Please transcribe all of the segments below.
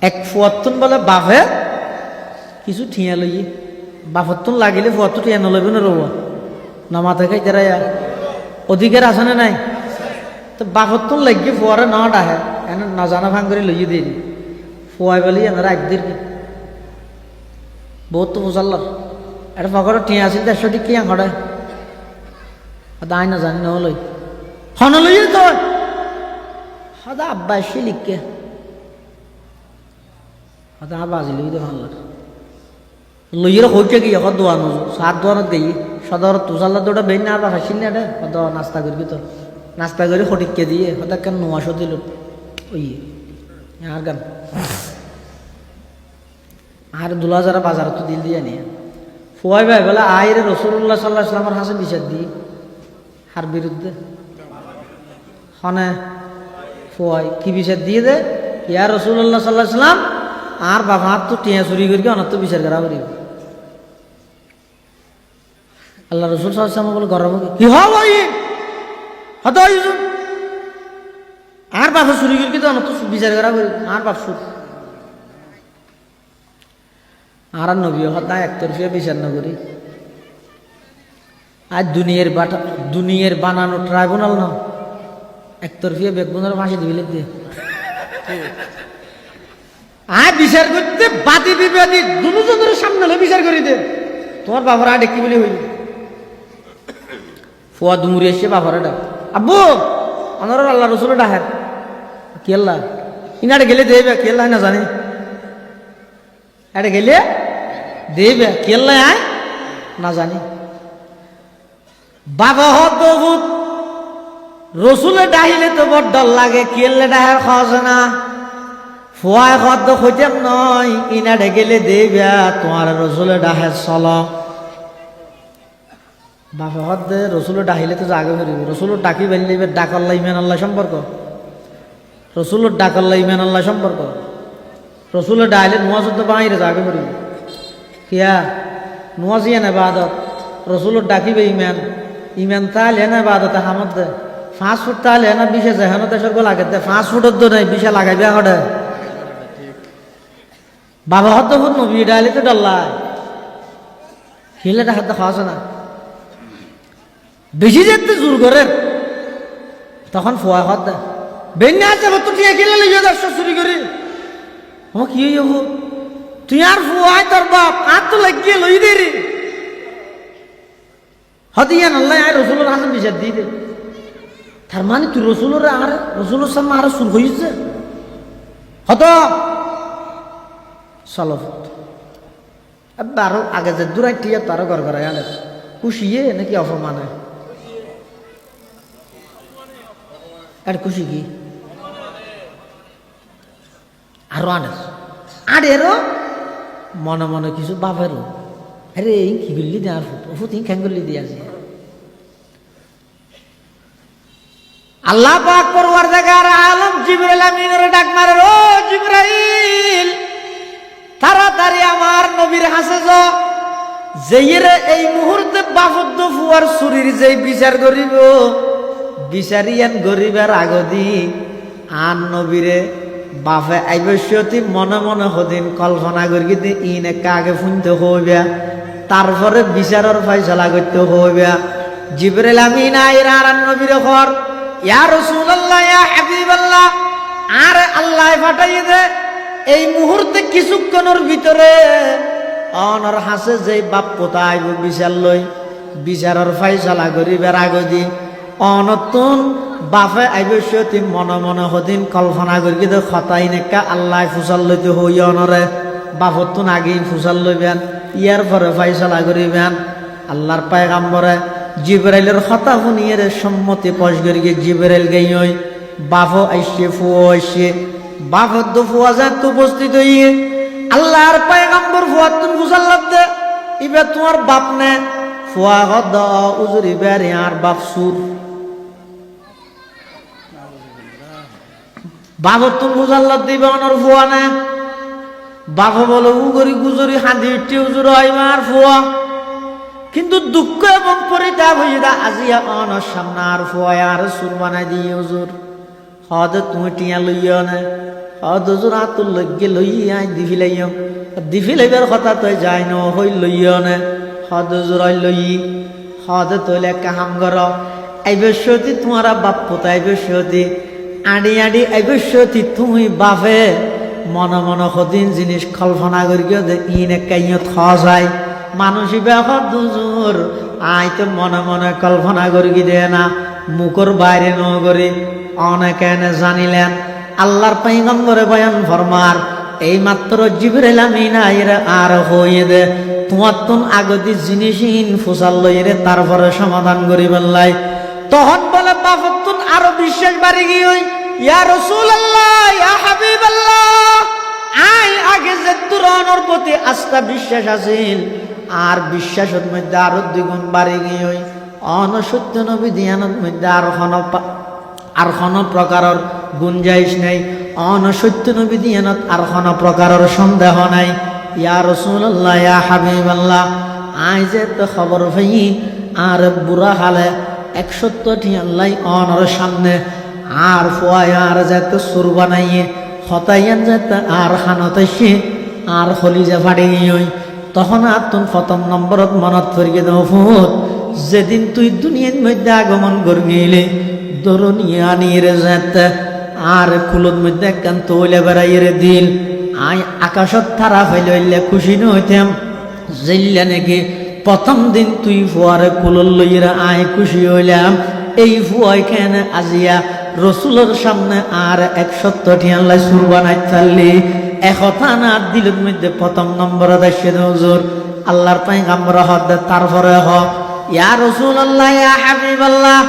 এক ফুয়াত্তন বলে বাপে কিছু ঠিয়া লই বাপত্তন লাগিলে ফুয়াত্তন ঠিয়া নলইবে না রব নমা থেকে যারা অধিকার আছে না নাই তো বাপত্তন লাগিয়ে ফুয়ারে না ডাহে এনে না জানা ভাঙ করে লইয়ে দিয়ে ফুয়াই বলি এনারা একদিন বহুত তো বুঝাল্লার এটা ফকরের ঠিয়া আছে 150 টি কি আঙড়ায় দায় না জানি না লই হন লইয়ে তো সদা আব্বা এসে লিখকে সদা বাজি লই দে ভাল্লার লইয়ের হইকে গিয়ে এখন দোয়ানো সাত দোয়ানত গিয়ে সদর তুষাল্লা দৌড়া বেন না আবার হাসিল না রে সদ নাস্তা করবি তো নাস্তা করে ফটিককে দিয়ে সদা কেন নোয়াশো দিল ওই আর গান আর দুলা যারা বাজার তো দিল দিয়ে নিয়ে ফুয়াই ভাই বলে আইরে রসুল্লাহ সাল্লাহ ইসলামের হাসে বিচার দিই হার বিরুদ্ধে হনে ফুয়াই কি বিচার দিয়ে দে ইয়া রসুল্লাহ সাল্লাহ ইসলাম আর বাবা হাত তো টিয়া চুরি করি অনার তো বিচার করা করি আল্লাহ রসুল সাল্লাম বলে গরম কি হই হত আর বাবা চুরি করি তো অনার তো বিচার করা করি আর বাপ সুর আর নবী হতায় একতরফিয়া বিচার না করি আর দুনিয়ার বানানো ট্রাইব্যুনাল না একতরফিয়া বেগবুনের ফাঁসি দিবিলে দিয়ে আর বিচার করতে বাতি বিবাদী দুজনের সামনে বিচার করি দে তোমার বাবার আডে কি বলে হইল ফুয়া দুমুরি এসে বাবার ডাক আব্বু আমার আল্লাহ রসুল ডাহের কি আল্লাহ ইনারে গেলে দেবে কি আল্লাহ না জানি এটা গেলে দেবে কি আল্লাহ আয় না জানি বাবা হত রসুলে ডাহিলে তো বড় ডর লাগে কি আল্লাহ ডাহের খাওয়া না ফুয়ায় হত হইতেম নয় ইনারে গেলে দেবে তোমার রসুলে ডাহের চল বাবা হত দে রসুলে ডাহিলে তো আগে ফেরিবে রসুলের ডাকি বেরিয়ে ডাক আল্লাহ ইমান আল্লাহ সম্পর্ক রসুলের ডাক আল্লাহ ইমান আল্লাহ সম্পর্ক রসুলের ডাইলে নোয়া শুদ্ধ বাইরে যাবে ফেরিবে কিয়া নোয়া জিয়া না বাদত রসুলের ডাকিবে ইমান ইমান তাহলে না বাদতে হামত দে 5 ফুট তাহলে না 20 যেহেন দেশের গো লাগে 5 ফুটের তো নাই 20 লাগাইবে হডে বাবা হত ফুট নবী ডাইলে তো ডল্লায় হিলে হাতে খাওয়া না বেশি যেতে জোর করে তখন ফোয়া হত দে বেন্যা আছে তো টিয়া কিলে লইয়া যাস চুরি করি ও কি হইব তুই আর ফুয়াই তোর বাপ আর তো লাগিয়ে লই দে রে হদিয়ান আল্লাহ আর রসুলের হাতে বিচার দিয়ে দে তার মানে তুই রসুলের আর রসুলের সামনে আর চুর হয়েছে হত চলো আরো আগে যে দূরাই টিয়া তারও ঘর ঘরে আনে খুশিয়ে নাকি অপমানে আর খুশি কি আরো আনে আড়েরও মনে মনে কিছু বাপেরও আরে এই কি করলি দিয়ে আর ফুট খ্যাং করলি দিয়ে আছে আল্লাহ পাক পরওয়ারদিগার আলম জিবরাইল আমিনের ডাক মারে ও জিবরাইল তাড়াতাড়ি আমার নবীর হাসে যাও যেইরে এই মুহূর্তে বাফদ্দ ফুয়ার চুরির যেই বিচার করিব বিচারিয়ান গরিবের আগদি আন নবীরে বাপে আইবশ্যতি মনে মনে হদিন কল্পনা করি দি ইন একা আগে শুনতে হইবা তারপরে বিচারের ফয়সালা করতে হইবা জিবরাইল আমিন আইরা আর নবীর ঘর ইয়া রাসূলুল্লাহ ইয়া হাবিবাল্লাহ আর আল্লাহ পাঠাইয়ে দে এই মুহূর্তে কিছুক্ষণের ভিতরে অনর হাসে যেই বাপ পোতা আইব বিচার লই বিচারের ফয়সালা করিবার আগদি অনতুন বাপে আইবশ্যতি মনে মনে হদিন কল্পনা করি দে খতাই নেকা আল্লাহ ফুসাল লইতে হই অনরে বাপতুন আগেই ফুসাল লইবেন ইয়ার পরে ফয়সালা করিবেন আল্লাহর পয়গম্বরে জিবরাইলের কথা শুনিয়ে সম্মতি পশ করি জিবরাইল গই বাপ আইসে ফুয়া আইসে বাপত দো ফুয়া যাত উপস্থিত হইয়ে আল্লাহর পয়গম্বর ফুয়াতুন ফুসাল লাগতে ইবে তোমার বাপ নে ফুয়া গদ উজুরি বের আর বাপ সুর বাপতুন ফুসাল লাগ দিবে অনর ফুয়া না বাপ বলো উগরি গুজরি হাঁদি উঠি উজুর হয় মার ফুয়া কিন্তু দুঃখ এবং পরিতাপ হইয়া আজিয়া অনর সামনে আর ফুয়া আর সুর বানাই দিয়ে উজুর হদ তুমি টিয়া লইয়া না দুজন আতুল লইগে লই আই দিফিলাইম দিফিলাইবার কথা তই যাই ন হই লইও না দুজোর লই তৈলে কাহাম কর আইবস্যতি তোমার বাপ পোতা আইবস্যতি আড়ি আড়ি আইবস্যতি তুমি বাপে মনে মনে সদিন জিনিস কল্পনা করি ইন একাইয়ত যায় মানুষই বেহর দুজোর আই তো মনে মনে কল্পনা করি দে না মুখর বাইরে নগরে অনেকে জানিলেন আল্লাহর পয়গম্বরে বয়ান ফরমার এই মাত্র জিবরাইল আমিন আইরা আর হইয়ে দে তোমার তুন আগতি জিনিসহীন ফুসাল লইরে তারপরে সমাধান করি বললাই তখন বলে বাপতুন আরো বিশ্বাস বাড়ি গিয়ে ইয়া রাসূলুল্লাহ ইয়া হাবিবাল্লাহ আই আগে যে তুরনের প্রতি আস্থা বিশ্বাস আছিল আর বিশ্বাসের মধ্যে আরো দ্বিগুণ বাড়ি গিয়ে অনসত্য নবী দিয়ানোর মধ্যে আর কোনো প্রকারের গুঞ্জাইশ নাই অনসত্য নবী দিয়ানত আর কোনো প্রকারের সন্দেহ নাই ইয়া রাসূলুল্লাহ ইয়া হাবিবাল্লাহ আই যে তো খবর পাই আর বুড়া হালে 170টি আল্লাহ অনর সামনে আর ফুয়ায় আর যাতে সুর বানাইয়ে হতাইয়ান যাতে আর খানতাইছে আর খলিজা ফাড়ি গিয়ে তখন আর তুন প্রথম নম্বরত মনত করিয়ে দেব ফুট যেদিন তুই দুনিয়ার মধ্যে আগমন করি গেলে দরনিয়া আনিয়ে যাতে আর কুলোর মধ্যে একখান তৈলে বেড়াইয়ে দিল আই আকাশত তারা ফেলে খুশি নইতাম জেলিয়া নাকি প্রথম দিন তুই ফুয়ারে কুলোর লইরা আই খুশি হইলাম এই ফুয়াই কেন আজিয়া রসুলের সামনে আর 170টি আল্লাহ সুর বানাই চাললি একথা না দিলের মধ্যে প্রথম নম্বর দেখছে হুজুর আল্লাহর পয়গম্বর হদ তারপরে হ ইয়া রাসূলুল্লাহ ইয়া হাবিবাল্লাহ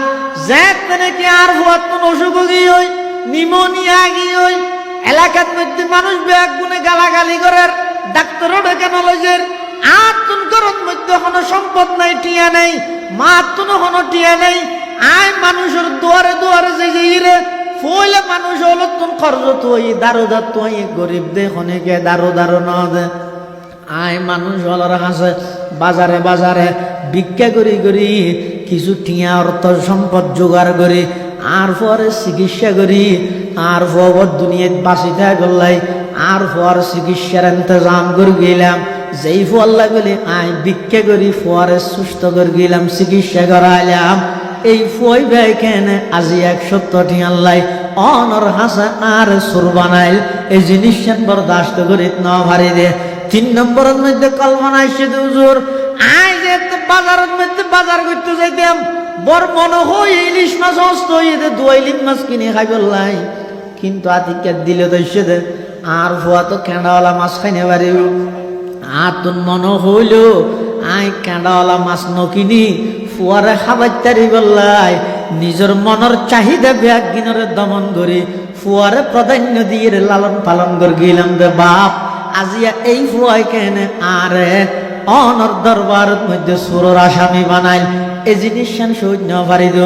যেতে নাকি আর ফুয়াত অসুখ গিয়ে নিমোনিয়া গিয়ে এলাকার মধ্যে মানুষ ব্যাগ গুনে গালাগালি করে ডাক্তারও ডেকে নলেজের আর তুন গরম মধ্যে কোনো সম্পদ নাই টিয়া নেই মা তুনো কোনো টিয়া নেই আয় মানুষের দুয়ারে দুয়ারে যে ফলে মানুষ হলো তুন খরচ তুই দারো দার তুই গরিব দে খনিকে দারো ন দে আয় মানুষ হলার হাসে বাজারে বাজারে ভিক্ষা করি কিছু টিয়া অর্থ সম্পদ জোগাড় করি আর পরে চিকিৎসা করি আর পর দুনিয়াত বাঁচি থাকলাই আর পর চিকিৎসার ইন্তজাম করে গেলাম যেই ফল লাগলে আয় ভিক্ষা করি পরে সুস্থ করে গেলাম চিকিৎসা করাইলাম এই ফুয়াই ভাই কেন আজি 170টি আল্লাহ অনর হাসা আর সুর বানাইল এই জিনিস বরদাস্ত করি না ভারি দে 3 নম্বরের মধ্যে কল্পনা আসছে হুজুর আই যে বাজারের মধ্যে বাজার করতে যাইতাম বর মনে হয় ইলিশ মাছ হস্ত হয়ে 2 ইলিশ মাছ কিনে খাই বললাই কিন্তু আতিকে দিলে দইছে দে আর ফুয়া তো কেঁড়াওয়ালা মাছ খাইনে পারিব আর তোর মনে হইল আই কেঁড়াওয়ালা মাছ নকিনি ফুয়ারে খাবার তারি বললাই নিজের মনের চাহিদা ব্যাগ গিনরে দমন করি ফুয়ারে প্রাধান্য দিয়ে লালন পালন করে গেলাম রে বাপ আজিয়া এই ফুয়াই কেন আরে অনর দরবারের মধ্যে সুরের আসামি বানাইল এই জিনিস সহ্য না পারি দে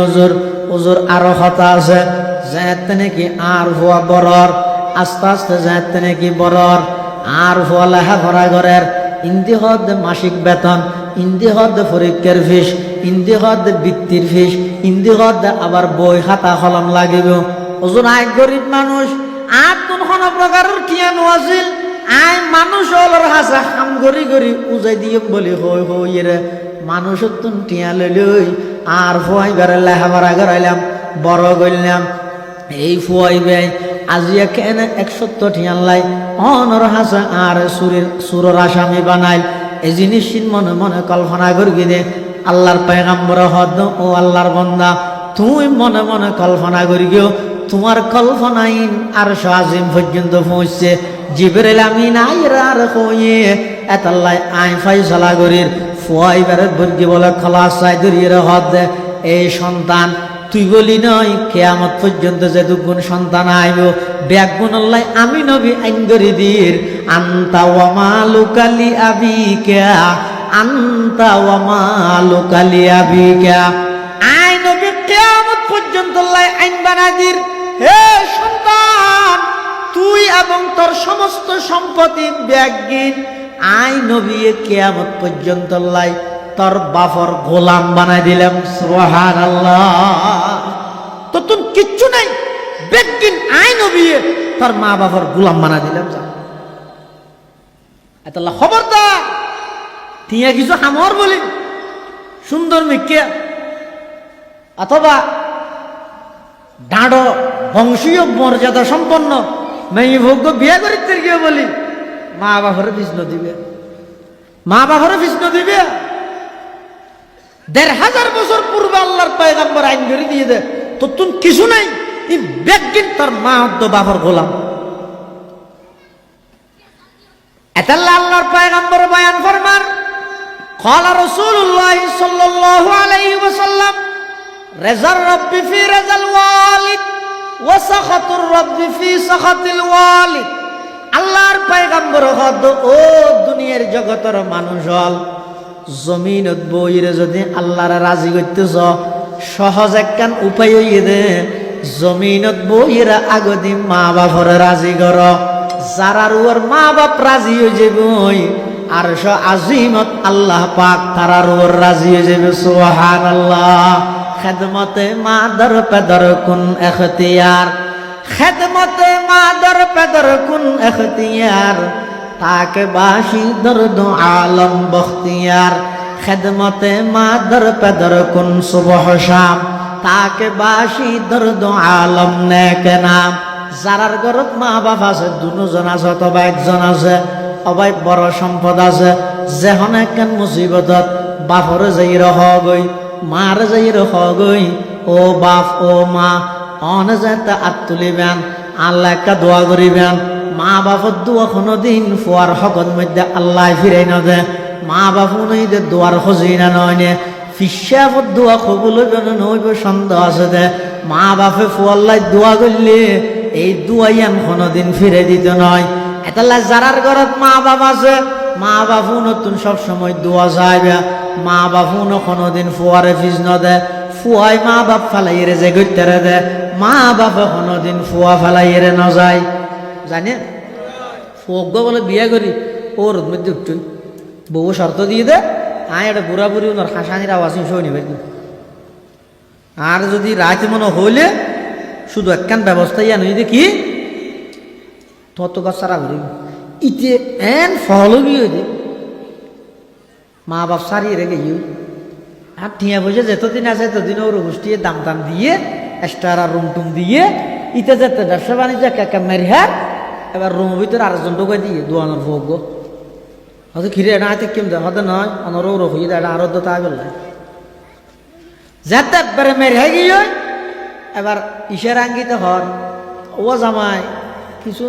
হুজুর আরো কথা আছে যেতে নাকি আর ফুয়া বরর আস্তে আস্তে যেতে নাকি বরর আর ফুয়া লেখা ভরা ঘরের ইন্দি হদ মাসিক বেতন ইন্দি হদ পরীক্ষার ফিস ইন্দি হদ বৃত্তির ফিস ইন্দি হদ আবার বই খাতা কলম লাগিব ওজন আয় গরিব মানুষ আর কোন কোনো প্রকারের টিয়ানো আছিল আয় মানুষ হলর হাসা খাম গরি উজাই দিয়ে বলি হই রে মানুষ তুন টিয়া লই আর ফুয়াই বেড়ে লেখা ভরা গড়াইলাম বড় গইলাম এই ফুয়াই বেই আজিয়া কেন 170টি আল্লাহ অনর হাসা আর সুরের আসামি বানাইল এই জিনিস মনে মনে কল্পনা করি দে আল্লাহর পয়গম্বর হদ ও আল্লাহর বান্দা তুই মনে মনে কল্পনা করি গিয়ে তোমার কল্পনাইন আর আজিম পর্যন্ত পৌঁছছে জিবরাইল আমিন আইরা আর কইয়ে এতাল্লাই আই ফাইসালা করির ফুয়াই বেরে বর্গি বলে খলাস চাই ধরিয়ে হদ দে এই সন্তান তুই বলি নয় কিয়ামত পর্যন্ত যে দুগুণ সন্তান আইব ব্যাগ গুণ আল্লাহ আমি নবী আইন করি দির আন্তা ওয়া মালুকা লি আবিকা আন্তা ওয়া মালুকা লি আবিকা আই নবী কিয়ামত পর্যন্ত আল্লাহ আইন বানাদির হে সন্তান তুই এবং তোর সমস্ত সম্পত্তি ব্যাগিন আই নবী কিয়ামত পর্যন্ত আল্লাহ তোর বাপর গোলাম বানাই দিলাম সুবহানাল্লাহ তো তুই কিচ্ছু নাই বেকিন আই নবী তোর মা বাবার গোলাম বানা দিলাম যা এতলা খবরদার তিয়া কিছু হামর বলি সুন্দর মিকে অথবা ডাঁড় বংশীয় মর্যাদা সম্পন্ন মেয়ে ভোগ্য বিয়ে করিতে গিয়ে বলি মা বাবারে বিষ্ণ দিবে মা বাবারে বিষ্ণ দিবে ১,৫০০ বছর পূর্বে আল্লাহর পয়গম্বর আইন করে দিয়ে দে তো তুই কিছু নাই তুই বেকিন তোর মা তো বাবার গোলাম এতাল্লা আল্লাহর পয়গম্বর বয়ান ফরমান قال رسول الله صلى الله عليه وسلم رضا الرب في رضا الوالد وسخط الرب في سخط الوالد আল্লাহর পয়গম্বর হদ ও দুনিয়ার জগতের মানুষ হল জমিনত বইরে যদি আল্লাহর রাজি করতেছ সহজ একখান উপায় হইয়ে দে জমিনত বইরা আগদি মা বাবার রাজি কর যারার ওর মা বাপ রাজি হয়ে যাবে আর আজিমত আল্লাহ পাক তারার ওর রাজি হয়ে যাবে সুবহানাল্লাহ খেদমতে মাদার পেদর কুন এখতিয়ার খেদমতে মাদার পেদর কুন এখতিয়ার তাকে বাসি দর্দ আলম বখতিয়ার খেদমতে মাদার পেদর কুন সুবহ শাম তাকে বাসি দর্দ আলম নেক নাম যারার ঘরত মা বাপ আছে দুজন আছে অথবা একজন আছে অবাই বড় সম্পদ আছে যেহন একখান মুসিবতত বাপরে যাই রহ গই মার যাই রহ গই ও বাপ ও মা অন যেতে আত তুলিবেন আল্লাহ একটা দোয়া করিবেন মা বাপর দোয়া কোনোদিন ফুয়ার হকত মধ্যে আল্লাহ ফিরাই নদে মা বাপ নইদে দোয়ার খোঁজি না নয় ফিসাফত দোয়া কবুল হইবে না নইবে সন্দেহ আছে দে মা বাপে ফুয়াল্লাই দোয়া করলে এই দোয়াইয়ান কোনোদিন ফিরে দিতে নয় এতাল্লা যারার ঘরত মা বাপ আছে মা বাপু নতুন সব সময় দোয়া যাইবে মা বাপু কোনোদিন ফুয়ারে ফিজ নদে ফুয়াই মা বাপ ফালাইয়েরে যে গইতারে দে মা বাপে কোনোদিন ফুয়া ফালাইয়েরে ন যায় জানে ফুয়গ বলে বিয়ে করি ওর মধ্যে উঠছই বউ শর্ত দিয়ে দে আয় এটা বুড়া বুড়ি ওনার হাসানির আওয়াজ শুনি পারি আর যদি রাত মনে হইলে শুধু একখান ব্যবস্থা ইয়া নই দেখি তত গাছারা ঘুরি ইতে এন ফল গিয়ে মা বাপ সারিয়ে রেখে গিয়ে আর টিয়া বসে যতদিন আছে ততদিন ওর গোষ্ঠীর দাম দাম দিয়ে এক্সট্রা রুম টুম দিয়ে ইতে যেতে ব্যবসা বাণিজ্য একা মেরি হ্যাঁ এবার রুমের ভিতরে আরেকজন ঢোকে দিয়ে দোয়ানোর ভোগ হয়তো খিরে এটা হাতে কেম দেয় হয়তো নয় অনরও রহিয়ে দেয় এটা আরো তো তা বললে যেতে একবারে মেরে হয়ে গিয়ে এবার ইশার আঙ্গিতে হন ও জামাই কিছু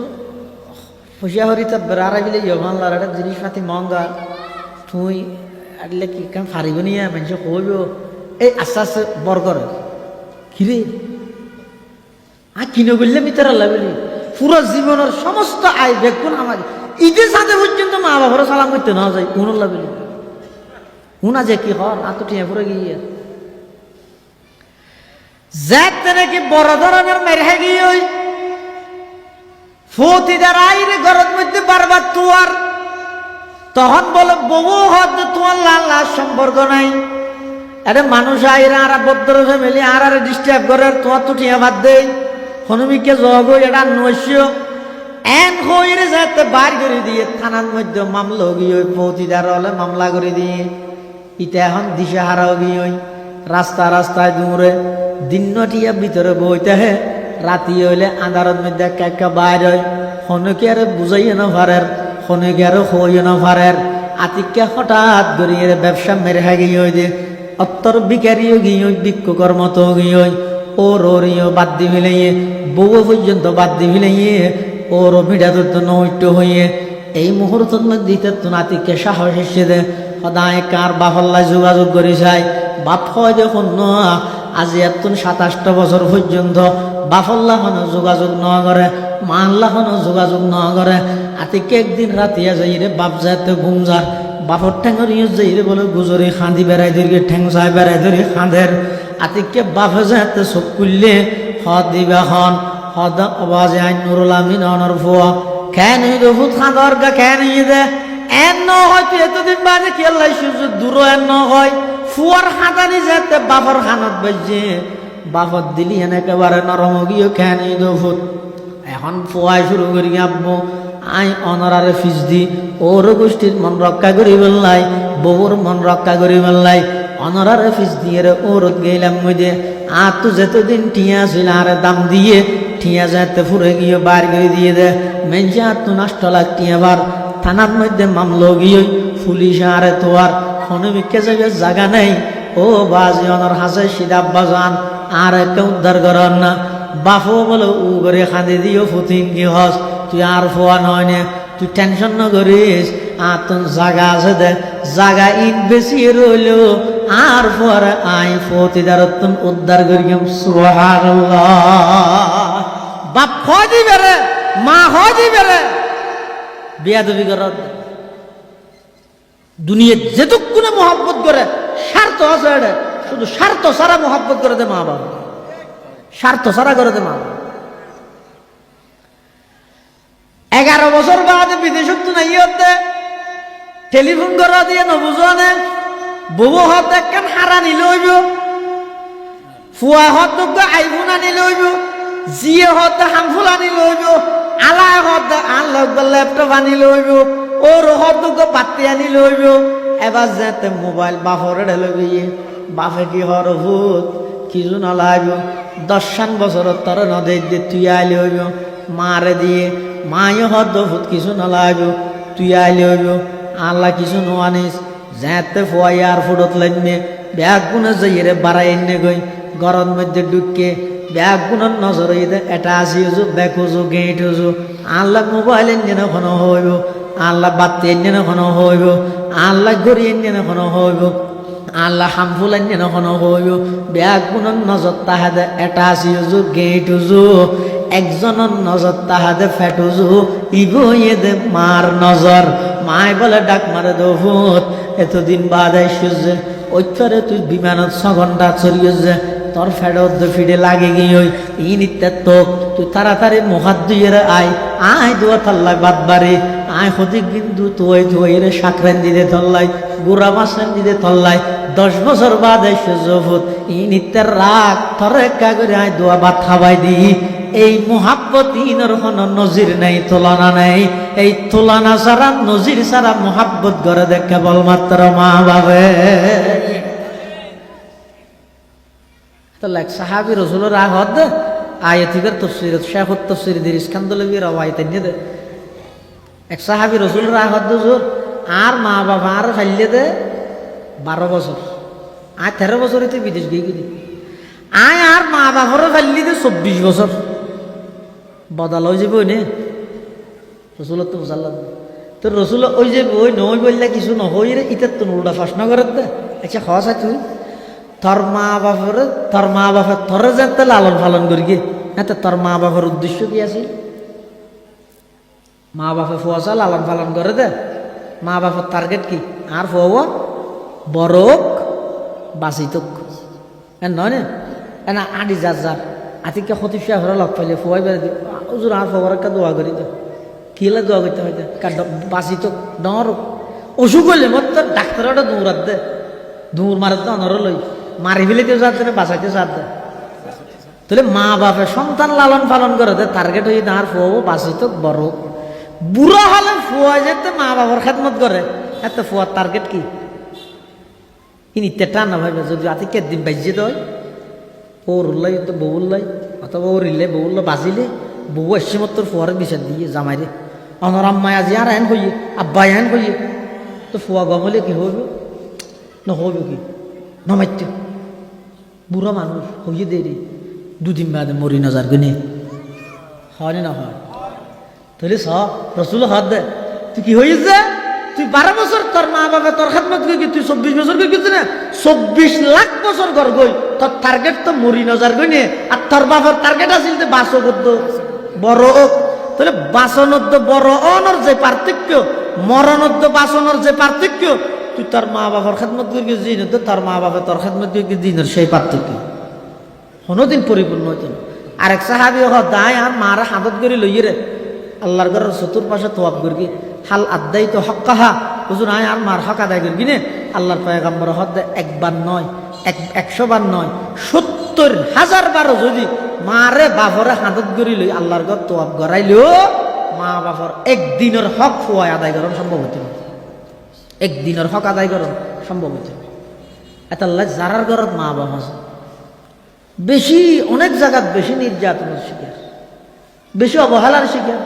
হুশিয়া হরিতে বেড়ারা বিলে ইয়মানলার একটা জিনিসপাতি মহঙ্গা তুই আটলে কি কেন ফারিব নিয়ে মানুষ কইব এই আস্তে আস্তে বর করে কিরে আর কিনে বললে মিতার আল্লাহ বলি পুরো জীবনের সমস্ত আয় বেগুন আমার ঈদের সাথে পর্যন্ত মা বাবার সালাম করতে না যায় উনল্লাহ বলি উনা যে কি হন আর তো টিয়া পরে গিয়ে যাতে নাকি বড় ধরনের মেরে গিয়ে ওই ফতিদার আইরে ঘরের মধ্যে বারবার তোয়ার তখন বলে বউ হতে তোমার লাল সম্পর্ক নাই আরে মানুষ আইরা আর ভদ্র ফ্যামিলি আর ডিস্টার্ব করে তোমার তো টিয়া বাদ দেয় হনুমিকে জগ এটা নৈশ্য এন হইরে যাতে বার করে দিয়ে থানার মধ্যে মামলা গিয়ে ফতিদার হলে মামলা করে দিয়ে ইটা এখন দিশা হারাও গিয়ে রাস্তা রাস্তায় দূরে দিনটিয়া ভিতরে বইতে হে রাতি হইলে আন্ধারের মধ্যে একা বাইর হয় হনুকে আর বুঝাইয়ে না পারের হনুকে আর হইয়ে না পারের আতিকে হঠাৎ গড়িয়ে ব্যবসা মেরে গিয়ে হই যে অত্তর বিকারিও গিয়ে বিক্ষুকর মতো গিয়ে ওর ওরিও বাদ দি মিলাইয়ে বউ পর্যন্ত বাদ দি মিলাইয়ে ওর ভিড়াতে তো নৈট্য হইয়ে এই মুহূর্তের মধ্যে তো নাতিকে সাহস এসে দে সদায় কার বাফল্লায় যোগাযোগ করে যায় বাপ হয় যখন ন আজি এত ২৭টা বছর পর্যন্ত বাফল্লা হন যোগাযোগ ন করে মাল্লা হন যোগাযোগ ন করে আতিকে একদিন রাতিয়া যাই রে বাপ যাতে ঘুম যা বাপর ঠ্যাঙর ইয়ে যাই রে বলে গুজরি খাঁদি বেড়াই ধরি ঠ্যাং চাই বেড়াই ধরি খাঁদের আতিকে বাপে যাতে চোখ খুললে হদ দিবা হন হদ আওয়াজে আইন নুরুল আমিন অনর ফুয়া কেন ভূত খাঁদর গা কেন দে এন ন হয় তুই এতদিন বাজে খেয়াল সূর্য দূর এন ন হয় ফুয়ার হাতানি যাতে বাপর খানত বাজছে বাফত দিলি এনে একেবারে নরম গিয়ে খেয়ে ফুট এখন ফোয়াই শুরু করি আব্বু আই অনরারে ফিস দি ওর গোষ্ঠীর মন রক্ষা করি বললাই বউর মন রক্ষা করি বললাই অনরারে ফিস দিয়ে রে ওরত গেলাম মধ্যে আর তো যেতদিন টিয়া ছিল আর দাম দিয়ে টিয়া যাতে ফুরে গিয়ে বার করে দিয়ে দে মেঞ্জে আর তো নষ্ট লাগ টিয়াবার থানার মধ্যে মামলো গিয়ে পুলিশ আরে তো আর হনুমিকে জায়গা নেই ও বাজি অনর হাসে সিধা বাজান আর একে উদ্ধার করার না বাফও বলে উ করে খাঁদি দিও ফুতিন কি হস তুই আর ফোয়া নয় নে তুই টেনশন না করিস আর তোর জায়গা আছে দে জায়গা ইট বেশি রইল আর পরে আই ফতিদার উদ্ধার করিম সুবহানাল্লাহ বাপ হয় দিবে রে মা হয় দিবে রে বিয়াদবি কর দুনিয়া যেটুকুনে মহব্বত করে স্বার্থ আছে এটা শুধু স্বার্থ সারা মহব্বত করে দে মা বাবা স্বার্থ সারা করে দে মা বাবা 11 বছর বাদে বিদেশত তো নাই হতে টেলিফোন করা দিয়ে নবুজনে বউ হত একখান হারা নিলে হইব ফুয়া হত আইফোন আনিলে হইব জিয়ে হত হামফুল আনিলে হইব আলাই হত আনলক ল্যাপটপ আনিলে হইব ওর হত বাতি আনিলে হইব এবার যেতে মোবাইল বাপরে ঢেলে গিয়ে বাপে কি হর ভূত কিছু নলাইব 10 বছর তর নদী দিয়ে তুই আইলে হইব মারে দিয়ে মায়ে হদ ভূত কিছু নলাইব তুই আইলে হইব আল্লাহ কিছু নোয়ানিস যেতে ফোয়াই আর ফুটত লাইনে ব্যাগ গুনে যাইয়ে বাড়াই এনে গই গরম মধ্যে ঢুকে ব্যাগ গুণর নজর এটা আসি হজু ব্যাগ হজু গেট হজু আল্লাহ মোবাইল এনে এখনো হইব আল্লাহ বাতি এনে এখনো হইব আল্লাহ ঘড়ি এনে এখনো হইব আল্লাহ হামফুল এনে এখনো হইব ব্যাগ গুণর নজর তাহাদে এটা আসি হজু গেট হজু একজনের নজর তাহাদে ফেট হজু ইগো দে মার নজর মায় বলে ডাক মারে দোফুত এতদিন বাদ আইসিস যে ওইথরে তুই বিমানত 6 ঘন্টা চড়িয়েছ যে তোর ফেরত ফিরে লাগে গিয়ে ই নিত্যের তোক তুই তাড়াতাড়ি মুখাত দিয়ে আয় দুয়া থাল্লাই বাদ বাড়ি আয় হতি কিন্তু তুই রে সাকরেন দিতে থল্লাই গুড়া মাসেন দিতে থল্লাই 10 বছর বাদ আইসিস জফুত ই নিত্যের রাগ থরে একা করে আয় দোয়া ভাত খাবাই দি এই মোহাব্বত ইনর কোন নজির নাই তুলনা নাই এই তুলনা ছাড়া নজির ছাড়া মোহাব্বত করে দেখ কেবলমাত্র মা বাবে তো লাগ সাহাবি রসুলের রাগ হদ আয়াতিকের তফসির শেখত তফসির দির ইস্কান্দলবি রাওয়াইতে নিয়ে দে এক সাহাবি রসুলের রাগ হদ জোর আর মা বাবা আর ফাইলে দে 12 বছর আর 13 বছরে বিদেশ গিয়ে গেলি আয় আর মা বাবার ফাইলি দে 24 বছর বদল হয়ে যাবে ওই নে রসুলত তো বুঝাল তোর রসুল ওই যে ওই নই বললে কিছু নহই রে ইতার তো উল্টা প্রশ্ন করে দে আচ্ছা হস তুই তোর মা বাপের তোর যাতে লালন পালন করি গে হ্যাঁ তোর মা বাপের উদ্দেশ্য কি আছিল মা বাপে ফুয়াশা লালন পালন করে দে মা বাপের টার্গেট কি আর ফুয়া বড় বাঁচিতক নয় না আদি যার আতিকে খতিফিয়া ঘরে লগ পাইলে ফুয়াই বেড়ে দি ওজোর আর ফবর একটা দোয়া করি দে কিলে দোয়া করতে হয় বাঁচিতক ডর অসুখ হইলে মত তোর ডাক্তারটা দৌড়াত দে দৌড় মারে তো অনর লই মারি ফেলিতে যাচ্ছে না বাঁচাইতে চার দে তাহলে মা বাপে সন্তান লালন পালন করে দে টার্গেট হয়ে আর ফুয়াবো বাঁচিতক বড় বুড়া হলে ফুয়া যেতে মা বাবার খেদমত করে এত ফুয়ার টার্গেট কি ইনিতে টানা ভাইবে যদি আতিকে দিন বাজিয়ে দেয় ওর উল্লাই তো বউ উল্লাই অথবা ওর ইলে বউ উল্লা বাজিলে বউ আসছে মত তোর ফুয়ারে বিচার দিয়ে জামাইরে অনর আম্মায় আজি আর এন হইয়ে আব্বাই এন হইয়ে তো ফুয়া গমলে কি হইব নহইব কি নমাইত বুড়া মানুষ হইয়ে দে রে 2 দিন বাদে মরি নজার গুনে হয় না হয় তাহলে সব রসুল হাত দে তুই কি হয়েছে তুই 12 বছর তোর মা বাবা তোর খেদমত করি তুই 24 বছর করি কিছু না 24 লাখ বছর ঘর গই তোর টার্গেট তো মরি নজার গই নে আর তোর বাবার টার্গেট আছিল যে বাসো করতো বড় তাহলে বাসনত বড় অনর যে পার্থক্য মরণত বাসনের যে পার্থক্য তুই তোর মা বাবার খেদমত করি দিন তো তোর মা বাবা তোর খেদমত করি দিনের সেই পার্থক্য কোনোদিন পরিপূর্ণ হইত না আরেক সাহাবি দায় আর মারা হাতত করে লইয়ে রে আল্লাহর ঘরের চতুর্পাশে তোয়াব করি হাল আদাই তো হক কাহা হুজুর আয় আর মার হক আদায় করি নে আল্লাহর পয়গম্বর হদ একবার নয় 100 বার নয় 70,000 বার যদি মারে বাপরে হাতত গড়ি লই আল্লাহর ঘর তোয়াব গড়াইলেও মা বাপর একদিনের হক ফুয়ায় আদায় করার সম্ভব হইতে না। একদিনের হক আদায় করার সম্ভব হইতে না। এতাল্লাহ যারার ঘরত মা বাপ আছে বেশি, অনেক জায়গাত বেশি নির্যাতনের শিকার, বেশি অবহেলার শিকার।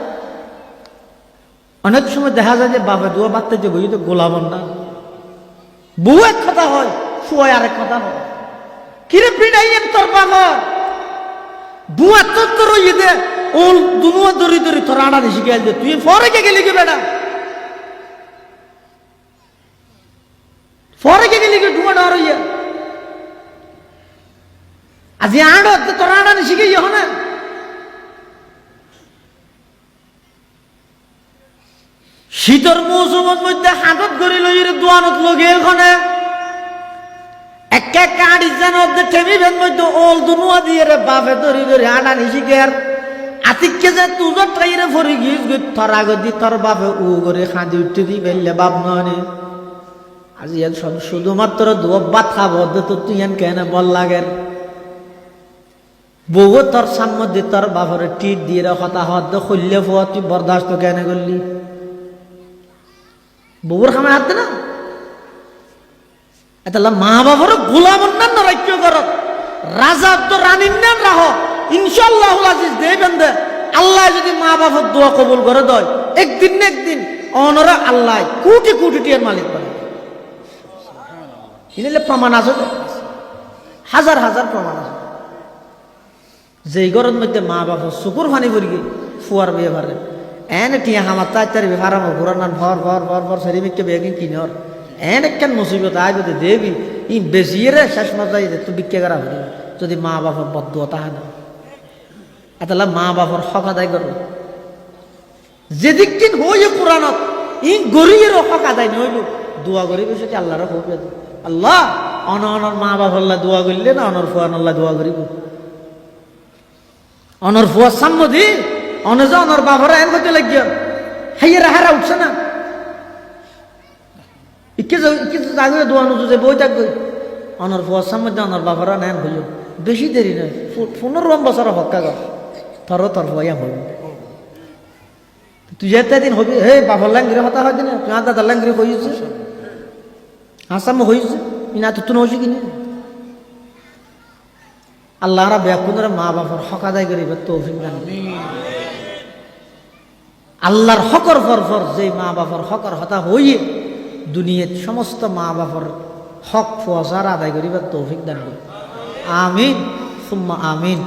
অনেক সময় দেখা যায় যে বাপে দুয়া বাড়তে যে বই তো গোলামন না, বউ এক কথা হয়, ফুয়ায় আরেক কথা হয়। কিরে পিড়াইয়েন তোর বাবা বুয়া তোর ইয়ে দে ওল দুনুয়া দরি দরি তোর আড়া নিশি গেল দে, তুই ফরে কে গেলি কি বেটা, ফরে কে গেলি কি ডুয়া ডর ইয়া আজি আড় তোর আড়া নিশি গে ইয়ে না। শীতর মৌসুমের মধ্যে হাতত গড়ি লই দোয়ানত লগে ওখানে একে কাড়ি যেন টেবিলের মধ্যে ওল দুনুয়া দিয়ে রে বাপে ধরি ধরি আনা নিশি গের আতিককে যে তুজর ট্রাইরে ফরি গিস তোর আগদি তোর বাপে উ করে খাঁদি উঠতে দি বেললে বাপ নয়। আজি শুধুমাত্র দুয়া বাত খাব তো তুই এন কেন বল লাগের বউ তোর সামনে তোর বাপরে টিট দিয়ে কথা হদ খুললে ফুয়া তুই বরদাস্ত কেন করলি, বউর খামে হাত না। এটা মা বাবার গোলাম অন্যান্য রাজ্য করত রাজা তো রানীর নাম রাহ ইনশাল্লাহ আজিজ দেবেন দে। আল্লাহ যদি মা বাবার দোয়া কবুল করে দেয় একদিন না একদিন অনরা আল্লাহ কোটি কোটি টিয়ার মালিক করে। এনে প্রমাণ আছে, হাজার হাজার প্রমাণ আছে। যেই ঘরের মধ্যে মা বাবার চকুর ফানি পড়ি গিয়ে ফুয়ার বিয়ে ভারে এনে টিয়া হামার তার বিহারাম ঘোরার নাম ভর ভর ভর ভর সেরি মিকে বেগিন কিনর এন একখান মুসিবত আয় যদি দেবি ই বেশি রে শেষ মজাই তুই বিক্রি করা হল যদি মা বাবার বদ্ধ তাহা না। এতলা মা বাবার হক আদায় করো যেদিক দিন হই কোরআনত ই গরিবের হক আদায় নইল দোয়া গরিব সেটি আল্লাহর হোক আল্লাহ অন অনর মা বাবার দোয়া করলে না অনর ফুয়ান আল্লাহ দোয়া করিব অনর ফুয়ার সাম্য দি অনজা অনর বাবারা এন করতে লাগিয়া হাইয়েরা হারা উঠছে না ইকে জাগে দোয়া নুজু যে বই থাকবে অনর ফুয়ার সাম্য অনর বাবারা নেন হইল বেশি দেরি নয় 15 বছর হক্কা গর তর তর হইয়া হইল তুই যেতে দিন হবি হে বাবার লাঙ্গিরে হতা হয় দিন তুই দাদার লাঙ্গিরে হইছে আসাম হইছে ইনা তো তুই হইছে কিনে আল্লাহরা ব্যাকুনরা মা বাবার হক আদায় করিবে তৌফিক দান। আল্লাহর হকর ফর যে মা বাবার হকর হতা হইয়ে দুনিয়ার সমস্ত মা বাবার হক ফসার আদায় করিবে তৌফিক দান। আমিন সুম্মা আমিন।